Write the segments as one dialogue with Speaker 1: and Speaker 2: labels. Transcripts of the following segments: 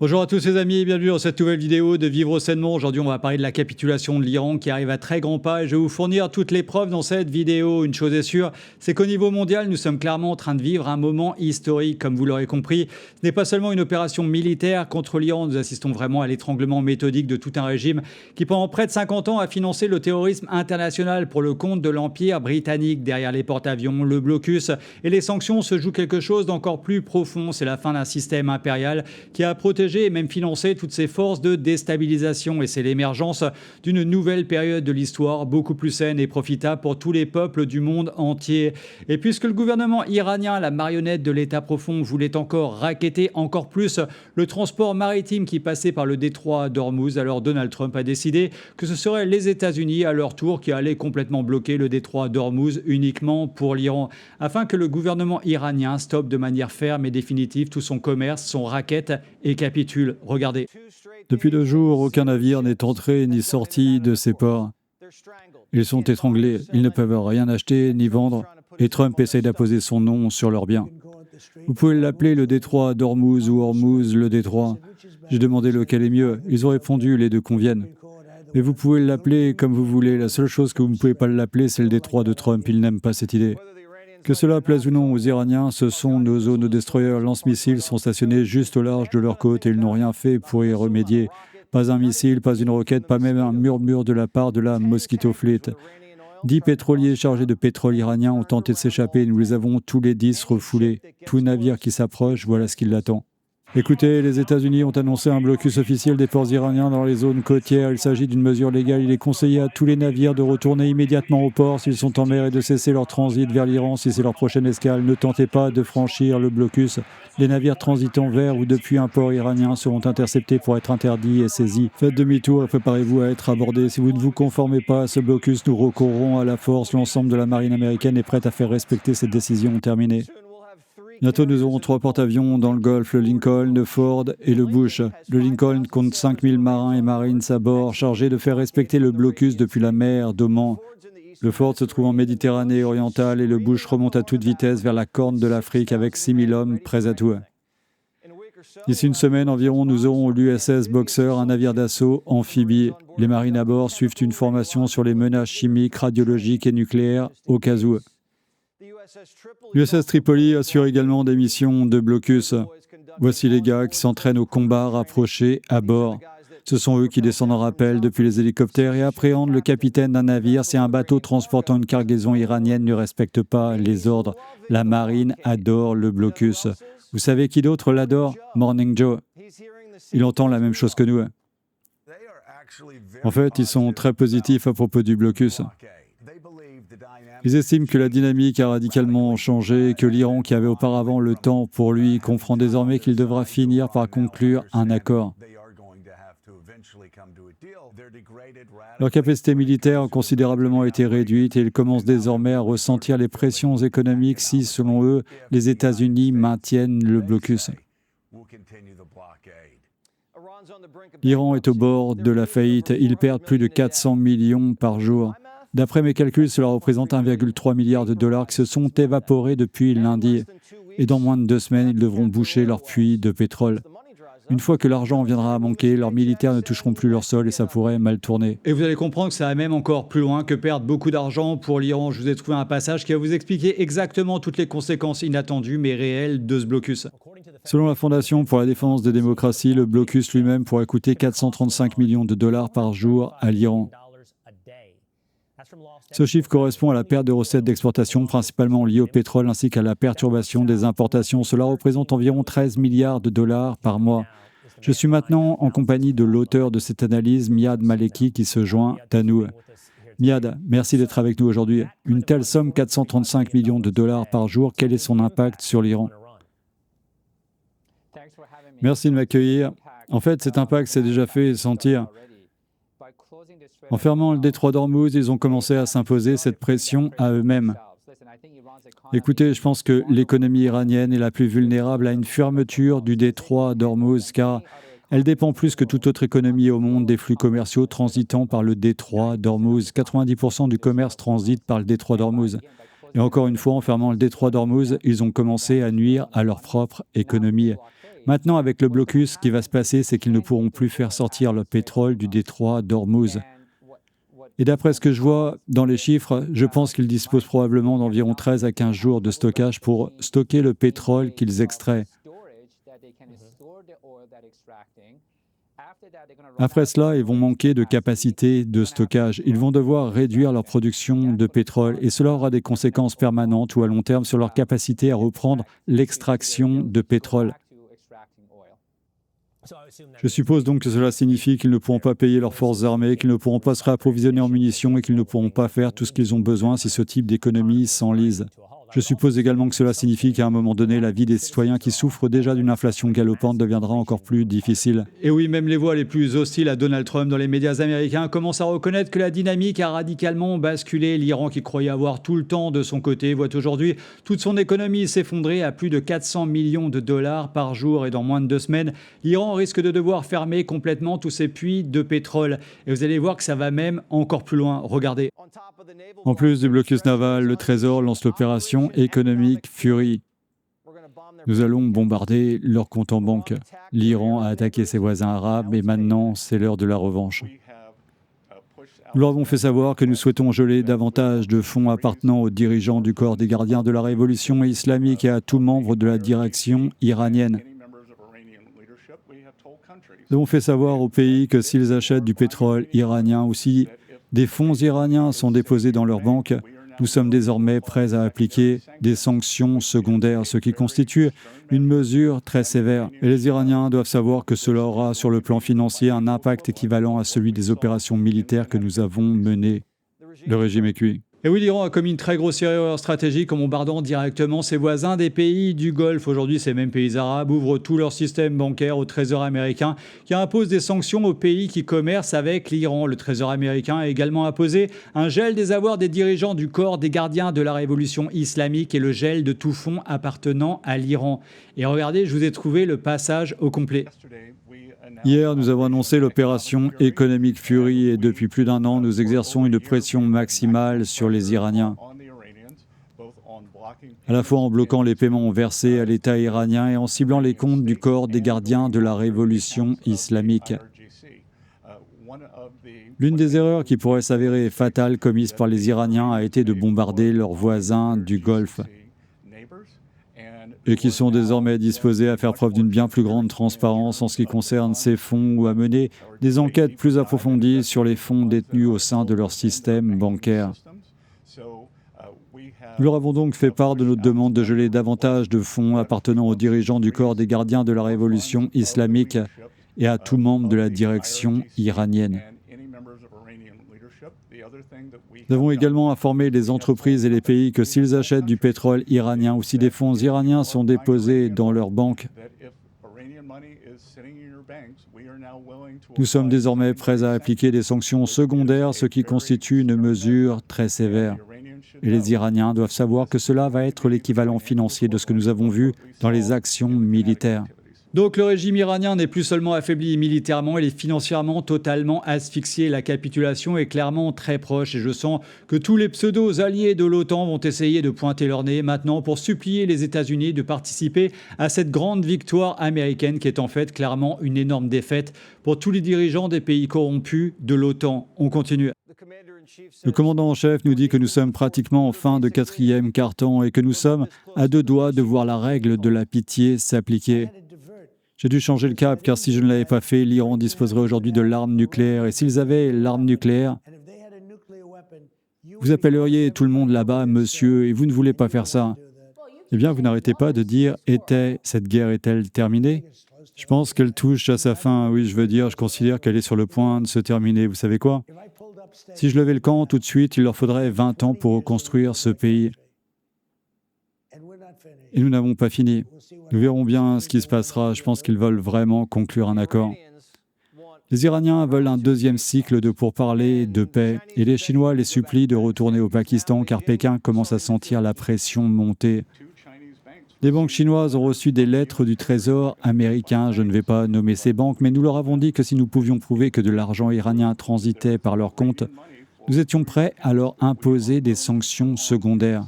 Speaker 1: Bonjour à tous les amis et bienvenue dans cette nouvelle vidéo de Vivre sainement. Aujourd'hui, on va parler de la capitulation de l'Iran qui arrive à très grands pas et je vais vous fournir toutes les preuves dans cette vidéo. Une chose est sûre, c'est qu'au niveau mondial, nous sommes clairement en train de vivre un moment historique. Comme vous l'aurez compris, ce n'est pas seulement une opération militaire contre l'Iran, nous assistons vraiment à l'étranglement méthodique de tout un régime qui pendant près de 50 ans a financé le terrorisme international pour le compte de l'Empire britannique. Derrière les porte-avions, le blocus et les sanctions se joue quelque chose d'encore plus profond. C'est la fin d'un système impérial qui a protégé et même financer toutes ces forces de déstabilisation. Et c'est l'émergence d'une nouvelle période de l'histoire beaucoup plus saine et profitable pour tous les peuples du monde entier. Et puisque le gouvernement iranien, la marionnette de l'État profond, voulait encore racketter encore plus le transport maritime qui passait par le détroit d'Ormuz, alors Donald Trump a décidé que ce seraient les États-Unis à leur tour qui allaient complètement bloquer le détroit d'Ormuz uniquement pour l'Iran, afin que le gouvernement iranien stoppe de manière ferme et définitive tout son commerce, son racket et capitule. Regardez.
Speaker 2: Depuis 2 jours, aucun navire n'est entré ni sorti de ces ports. Ils sont étranglés, ils ne peuvent rien acheter ni vendre, et Trump essaye d'apposer son nom sur leurs biens. Vous pouvez l'appeler le détroit d'Ormuz ou Ormuz le détroit. J'ai demandé lequel est mieux, ils ont répondu les deux conviennent. Mais vous pouvez l'appeler comme vous voulez, la seule chose que vous ne pouvez pas l'appeler, c'est le détroit de Trump, il n'aime pas cette idée. Que cela plaise ou non aux Iraniens, ce sont nos zones de destroyers lance-missiles sont stationnés juste au large de leur côte et ils n'ont rien fait pour y remédier. Pas un missile, pas une roquette, pas même un murmure de la part de la Mosquito Fleet. 10 pétroliers chargés de pétrole iranien ont tenté de s'échapper et nous les avons tous les 10 refoulés. Tout navire qui s'approche, voilà ce qui l'attend. Écoutez, les États-Unis ont annoncé un blocus officiel des ports iraniens dans les zones côtières. Il s'agit d'une mesure légale. Il est conseillé à tous les navires de retourner immédiatement au port s'ils sont en mer et de cesser leur transit vers l'Iran si c'est leur prochaine escale. Ne tentez pas de franchir le blocus. Les navires transitant vers ou depuis un port iranien seront interceptés pour être interdits et saisis. Faites demi-tour et préparez-vous à être abordés. Si vous ne vous conformez pas à ce blocus, nous recourrons à la force. L'ensemble de la marine américaine est prête à faire respecter cette décision terminée. Bientôt, nous aurons 3 porte-avions dans le Golfe, le Lincoln, le Ford et le Bush. Le Lincoln compte 5000 marins et marines à bord, chargés de faire respecter le blocus depuis la mer d'Oman. Le Ford se trouve en Méditerranée orientale et le Bush remonte à toute vitesse vers la Corne de l'Afrique avec 6000 hommes prêts à tout. D'ici une semaine environ, nous aurons l'USS Boxer, un navire d'assaut amphibie. Les marines à bord suivent une formation sur les menaces chimiques, radiologiques et nucléaires au cas où. L'USS Tripoli assure également des missions de blocus. Voici les gars qui s'entraînent au combat rapproché à bord. Ce sont eux qui descendent en rappel depuis les hélicoptères et appréhendent le capitaine d'un navire si un bateau transportant une cargaison iranienne ne respecte pas les ordres. La marine adore le blocus. Vous savez qui d'autre l'adore? Morning Joe. Il entend la même chose que nous. En fait, ils sont très positifs à propos du blocus. Ils estiment que la dynamique a radicalement changé et que l'Iran, qui avait auparavant le temps pour lui, comprend désormais qu'il devra finir par conclure un accord. Leur capacité militaire a considérablement été réduite et ils commencent désormais à ressentir les pressions économiques si, selon eux, les États-Unis maintiennent le blocus. L'Iran est au bord de la faillite. Ils perdent plus de 400 millions par jour. D'après mes calculs, cela représente 1,3 milliard de dollars qui se sont évaporés depuis lundi. Et dans moins de 2 semaines, ils devront boucher leurs puits de pétrole. Une fois que l'argent viendra à manquer, leurs militaires ne toucheront plus leur sol et ça pourrait mal tourner.
Speaker 1: Et vous allez comprendre que ça va même encore plus loin que perdre beaucoup d'argent pour l'Iran. Je vous ai trouvé un passage qui va vous expliquer exactement toutes les conséquences inattendues mais réelles de ce blocus.
Speaker 2: Selon la Fondation pour la défense des démocraties, le blocus lui-même pourrait coûter 435 millions de dollars par jour à l'Iran. Ce chiffre correspond à la perte de recettes d'exportation, principalement liées au pétrole, ainsi qu'à la perturbation des importations. Cela représente environ 13 milliards de dollars par mois. Je suis maintenant en compagnie de l'auteur de cette analyse, Miad Maleki, qui se joint à nous. Miad, merci d'être avec nous aujourd'hui. Une telle somme, 435 millions de dollars par jour, quel est son impact sur l'Iran? Merci de m'accueillir. En fait, cet impact s'est déjà fait sentir. En fermant le détroit d'Ormuz, ils ont commencé à s'imposer cette pression à eux-mêmes. Écoutez, je pense que l'économie iranienne est la plus vulnérable à une fermeture du détroit d'Ormuz, car elle dépend plus que toute autre économie au monde des flux commerciaux transitant par le détroit d'Ormuz. 90% du commerce transite par le détroit d'Ormuz. Et encore une fois, en fermant le détroit d'Ormuz, ils ont commencé à nuire à leur propre économie. Maintenant, avec le blocus, ce qui va se passer, c'est qu'ils ne pourront plus faire sortir le pétrole du détroit d'Ormuz. Et d'après ce que je vois dans les chiffres, je pense qu'ils disposent probablement d'environ 13 à 15 jours de stockage pour stocker le pétrole qu'ils extraient. Après cela, ils vont manquer de capacité de stockage. Ils vont devoir réduire leur production de pétrole et cela aura des conséquences permanentes ou à long terme sur leur capacité à reprendre l'extraction de pétrole. Je suppose donc que cela signifie qu'ils ne pourront pas payer leurs forces armées, qu'ils ne pourront pas se réapprovisionner en munitions et qu'ils ne pourront pas faire tout ce qu'ils ont besoin si ce type d'économie s'enlise. Je suppose également que cela signifie qu'à un moment donné, la vie des citoyens qui souffrent déjà d'une inflation galopante deviendra encore plus difficile.
Speaker 1: Et oui, même les voix les plus hostiles à Donald Trump dans les médias américains commencent à reconnaître que la dynamique a radicalement basculé. L'Iran, qui croyait avoir tout le temps de son côté, voit aujourd'hui toute son économie s'effondrer à plus de 400 millions de dollars par jour. Et dans moins de 2 semaines, l'Iran risque de devoir fermer complètement tous ses puits de pétrole. Et vous allez voir que ça va même encore plus loin. Regardez.
Speaker 2: En plus du blocus naval, le Trésor lance l'opération économique Fury. Nous allons bombarder leurs comptes en banque. L'Iran a attaqué ses voisins arabes et maintenant c'est l'heure de la revanche. Nous leur avons fait savoir que nous souhaitons geler davantage de fonds appartenant aux dirigeants du corps des gardiens de la révolution islamique et à tout membre de la direction iranienne. Nous avons fait savoir aux pays que s'ils achètent du pétrole iranien ou si des fonds iraniens sont déposés dans leurs banques, nous sommes désormais prêts à appliquer des sanctions secondaires, ce qui constitue une mesure très sévère. Et les Iraniens doivent savoir que cela aura sur le plan financier un impact équivalent à celui des opérations militaires que nous avons menées. Le régime est cuit.
Speaker 1: Et oui, l'Iran a commis une très grosse erreur stratégique en bombardant directement ses voisins des pays du Golfe. Aujourd'hui, ces mêmes pays arabes ouvrent tout leur système bancaire au Trésor américain qui impose des sanctions aux pays qui commercent avec l'Iran. Le Trésor américain a également imposé un gel des avoirs des dirigeants du corps des gardiens de la révolution islamique et le gel de tout fonds appartenant à l'Iran. Et regardez, je vous ai trouvé le passage au complet.
Speaker 2: Hier, nous avons annoncé l'opération économique Fury et depuis plus d'1 an, nous exerçons une pression maximale sur les Iraniens, à la fois en bloquant les paiements versés à l'État iranien et en ciblant les comptes du corps des gardiens de la révolution islamique. L'une des erreurs qui pourrait s'avérer fatale commise par les Iraniens a été de bombarder leurs voisins du Golfe, et qui sont désormais disposés à faire preuve d'une bien plus grande transparence en ce qui concerne ces fonds ou à mener des enquêtes plus approfondies sur les fonds détenus au sein de leur système bancaire. Nous leur avons donc fait part de notre demande de geler davantage de fonds appartenant aux dirigeants du corps des gardiens de la révolution islamique et à tout membre de la direction iranienne. Nous avons également informé les entreprises et les pays que s'ils achètent du pétrole iranien ou si des fonds iraniens sont déposés dans leurs banques, nous sommes désormais prêts à appliquer des sanctions secondaires, ce qui constitue une mesure très sévère. Et les Iraniens doivent savoir que cela va être l'équivalent financier de ce que nous avons vu dans les actions militaires.
Speaker 1: Donc le régime iranien n'est plus seulement affaibli militairement, il est financièrement totalement asphyxié. La capitulation est clairement très proche et je sens que tous les pseudo-alliés de l'OTAN vont essayer de pointer leur nez maintenant pour supplier les États-Unis de participer à cette grande victoire américaine qui est en fait clairement une énorme défaite pour tous les dirigeants des pays corrompus de l'OTAN. On continue.
Speaker 2: Le commandant en chef nous dit que nous sommes pratiquement en fin de 4e quart-temps et que nous sommes à 2 doigts de voir la règle de la pitié s'appliquer. J'ai dû changer le cap car si je ne l'avais pas fait, l'Iran disposerait aujourd'hui de l'arme nucléaire. Et s'ils avaient l'arme nucléaire, vous appelleriez tout le monde là-bas, monsieur, et vous ne voulez pas faire ça. Eh bien, vous n'arrêtez pas de dire « cette guerre est-elle terminée ?» Je pense qu'elle touche à sa fin. Oui, je veux dire, je considère qu'elle est sur le point de se terminer. Vous savez quoi? Si je levais le camp tout de suite, il leur faudrait 20 ans pour reconstruire ce pays. Et nous n'avons pas fini. Nous verrons bien ce qui se passera. Je pense qu'ils veulent vraiment conclure un accord. Les Iraniens veulent un 2e cycle de pourparlers de paix et les Chinois les supplient de retourner au Pakistan car Pékin commence à sentir la pression monter. Les banques chinoises ont reçu des lettres du Trésor américain. Je ne vais pas nommer ces banques, mais nous leur avons dit que si nous pouvions prouver que de l'argent iranien transitait par leurs comptes, nous étions prêts à leur imposer des sanctions secondaires.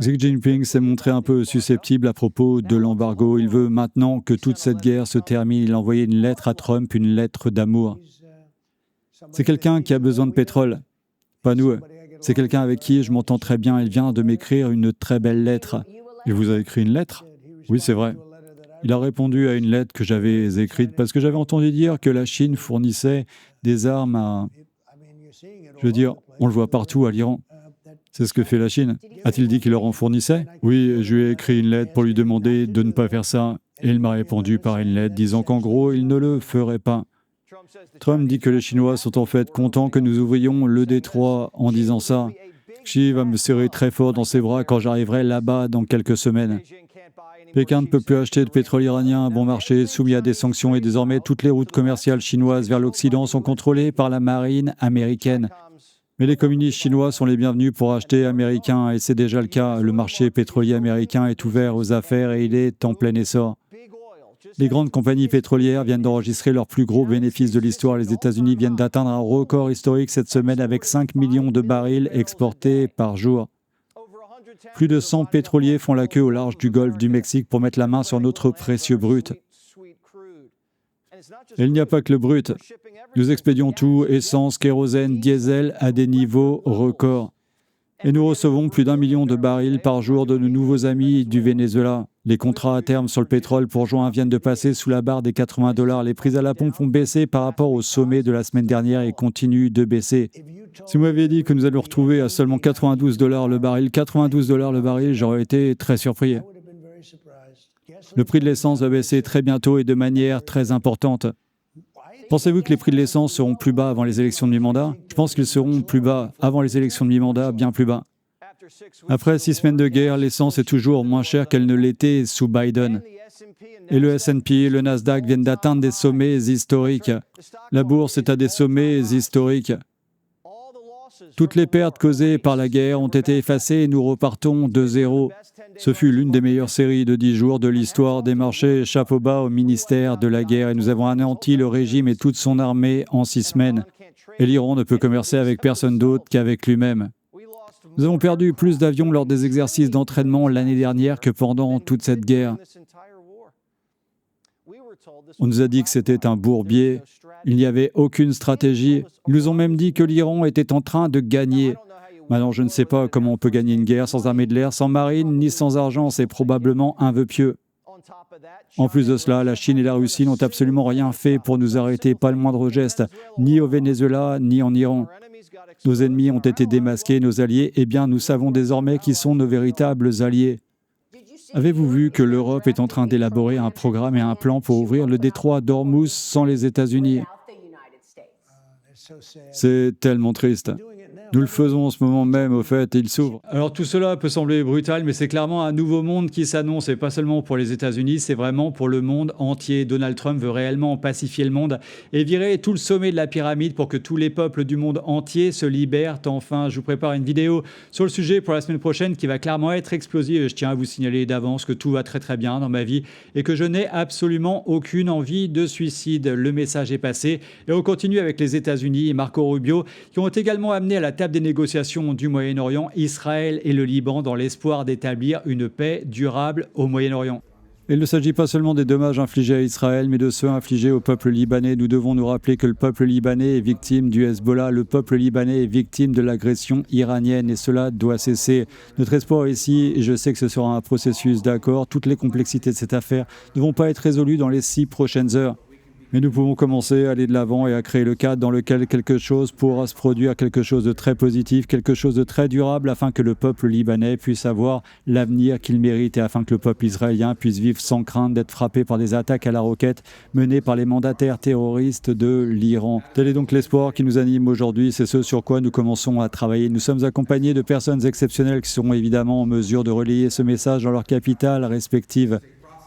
Speaker 2: Xi Jinping s'est montré un peu susceptible à propos de l'embargo. Il veut maintenant que toute cette guerre se termine. Il a envoyé une lettre à Trump, une lettre d'amour. C'est quelqu'un qui a besoin de pétrole, pas nous. C'est quelqu'un avec qui je m'entends très bien. Il vient de m'écrire une très belle lettre. Il vous a écrit une lettre? Oui, c'est vrai. Il a répondu à une lettre que j'avais écrite parce que j'avais entendu dire que la Chine fournissait des armes à... Je veux dire, on le voit partout à l'Iran. C'est ce que fait la Chine. A-t-il dit qu'il leur en fournissait? Oui, je lui ai écrit une lettre pour lui demander de ne pas faire ça. Et il m'a répondu par une lettre disant qu'en gros, il ne le ferait pas. Trump dit que les Chinois sont en fait contents que nous ouvrions le détroit en disant ça. Xi va me serrer très fort dans ses bras quand j'arriverai là-bas dans quelques semaines. Pékin ne peut plus acheter de pétrole iranien à bon marché, soumis à des sanctions, et désormais toutes les routes commerciales chinoises vers l'Occident sont contrôlées par la marine américaine. Mais les communistes chinois sont les bienvenus pour acheter américain, et c'est déjà le cas. Le marché pétrolier américain est ouvert aux affaires et il est en plein essor. Les grandes compagnies pétrolières viennent d'enregistrer leurs plus gros bénéfices de l'histoire. Les États-Unis viennent d'atteindre un record historique cette semaine avec 5 millions de barils exportés par jour. Plus de 100 pétroliers font la queue au large du golfe du Mexique pour mettre la main sur notre précieux brut. Et il n'y a pas que le brut. Nous expédions tout, essence, kérosène, diesel, à des niveaux records. Et nous recevons plus d'1 million de barils par jour de nos nouveaux amis du Venezuela. Les contrats à terme sur le pétrole pour juin viennent de passer sous la barre des $80. Les prix à la pompe ont baissé par rapport au sommet de la semaine dernière et continuent de baisser. Si vous m'aviez dit que nous allions retrouver à seulement $92 le baril, $92 le baril, j'aurais été très surpris. Le prix de l'essence va baisser très bientôt et de manière très importante. Pensez-vous que les prix de l'essence seront plus bas avant les élections de mi-mandat? Je pense qu'ils seront plus bas avant les élections de mi-mandat, bien plus bas. Après 6 semaines de guerre, l'essence est toujours moins chère qu'elle ne l'était sous Biden. Et le S&P et le Nasdaq viennent d'atteindre des sommets historiques. La bourse est à des sommets historiques. Toutes les pertes causées par la guerre ont été effacées et nous repartons de zéro. Ce fut l'une des meilleures séries de 10 jours de l'histoire des marchés. Chapeau bas au ministère de la guerre et nous avons anéanti le régime et toute son armée en 6 semaines. Et l'Iran ne peut commercer avec personne d'autre qu'avec lui-même. Nous avons perdu plus d'avions lors des exercices d'entraînement l'année dernière que pendant toute cette guerre. On nous a dit que c'était un bourbier, il n'y avait aucune stratégie. Ils nous ont même dit que l'Iran était en train de gagner. Maintenant, je ne sais pas comment on peut gagner une guerre sans armée de l'air, sans marine, ni sans argent. C'est probablement un vœu pieux. En plus de cela, la Chine et la Russie n'ont absolument rien fait pour nous arrêter, pas le moindre geste, ni au Venezuela, ni en Iran. Nos ennemis ont été démasqués, nos alliés, eh bien, nous savons désormais qui sont nos véritables alliés. Avez-vous vu que l'Europe est en train d'élaborer un programme et un plan pour ouvrir le détroit d'Ormuz sans les États-Unis? C'est tellement triste. Nous le faisons en ce moment même, au fait, et il s'ouvre.
Speaker 1: Alors tout cela peut sembler brutal, mais c'est clairement un nouveau monde qui s'annonce, et pas seulement pour les États-Unis, c'est vraiment pour le monde entier. Donald Trump veut réellement pacifier le monde et virer tout le sommet de la pyramide pour que tous les peuples du monde entier se libèrent enfin. Je vous prépare une vidéo sur le sujet pour la semaine prochaine qui va clairement être explosive. Et je tiens à vous signaler d'avance que tout va très très bien dans ma vie et que je n'ai absolument aucune envie de suicide. Le message est passé et on continue avec les États-Unis et Marco Rubio qui ont également amené à la table des négociations du Moyen-Orient, Israël et le Liban dans l'espoir d'établir une paix durable au Moyen-Orient.
Speaker 2: Il ne s'agit pas seulement des dommages infligés à Israël, mais de ceux infligés au peuple libanais. Nous devons nous rappeler que le peuple libanais est victime du Hezbollah, le peuple libanais est victime de l'agression iranienne et cela doit cesser. Notre espoir ici, et je sais que ce sera un processus d'accord, toutes les complexités de cette affaire ne vont pas être résolues dans les 6 prochaines heures. Mais nous pouvons commencer à aller de l'avant et à créer le cadre dans lequel quelque chose pourra se produire, quelque chose de très positif, quelque chose de très durable afin que le peuple libanais puisse avoir l'avenir qu'il mérite et afin que le peuple israélien puisse vivre sans crainte d'être frappé par des attaques à la roquette menées par les mandataires terroristes de l'Iran. Tel est donc l'espoir qui nous anime aujourd'hui, c'est ce sur quoi nous commençons à travailler. Nous sommes accompagnés de personnes exceptionnelles qui seront évidemment en mesure de relayer ce message dans leurs capitales respectives.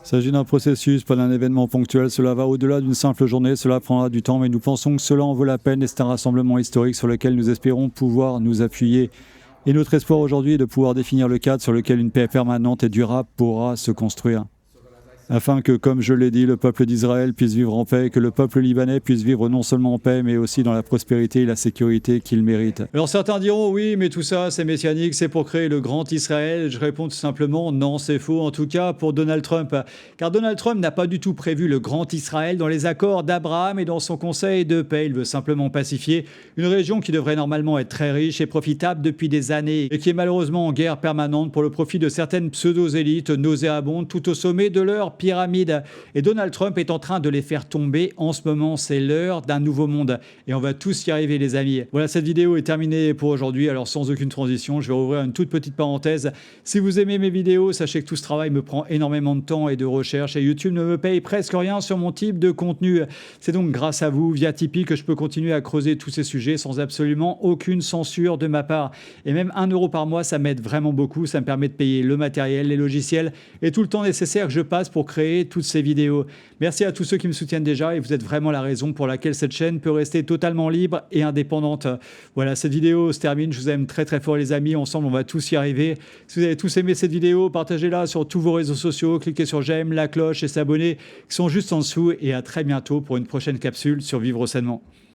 Speaker 2: Il s'agit d'un processus, pas d'un événement ponctuel. Cela va au-delà d'une simple journée, cela prendra du temps, mais nous pensons que cela en vaut la peine et c'est un rassemblement historique sur lequel nous espérons pouvoir nous appuyer. Et notre espoir aujourd'hui est de pouvoir définir le cadre sur lequel une paix permanente et durable pourra se construire. afin que, comme je l'ai dit, le peuple d'Israël puisse vivre en paix, que le peuple libanais puisse vivre non seulement en paix, mais aussi dans la prospérité et la sécurité qu'il mérite.
Speaker 1: Alors certains diront oui, mais tout ça c'est messianique, c'est pour créer le grand Israël. Je réponds tout simplement non, c'est faux, en tout cas pour Donald Trump. Car Donald Trump n'a pas du tout prévu le grand Israël dans les accords d'Abraham et dans son conseil de paix. Il veut simplement pacifier une région qui devrait normalement être très riche et profitable depuis des années et qui est malheureusement en guerre permanente pour le profit de certaines pseudo-élites nauséabondes tout au sommet de leur pyramide. Et Donald Trump est en train de les faire tomber en ce moment. C'est l'heure d'un nouveau monde. Et on va tous y arriver, les amis. Voilà, cette vidéo est terminée pour aujourd'hui. Alors, sans aucune transition, je vais rouvrir une toute petite parenthèse. Si vous aimez mes vidéos, sachez que tout ce travail me prend énormément de temps et de recherche. Et YouTube ne me paye presque rien sur mon type de contenu. C'est donc grâce à vous, via Tipeee, que je peux continuer à creuser tous ces sujets sans absolument aucune censure de ma part. Et même 1 euro par mois, ça m'aide vraiment beaucoup. Ça me permet de payer le matériel, les logiciels et tout le temps nécessaire que je passe pour créer toutes ces vidéos. Merci à tous ceux qui me soutiennent déjà et vous êtes vraiment la raison pour laquelle cette chaîne peut rester totalement libre et indépendante. Voilà, cette vidéo se termine. Je vous aime très très fort les amis. Ensemble, on va tous y arriver. Si vous avez tous aimé cette vidéo, partagez-la sur tous vos réseaux sociaux. Cliquez sur j'aime, la cloche et s'abonner qui sont juste en dessous. Et à très bientôt pour une prochaine capsule sur Vivre Sainement.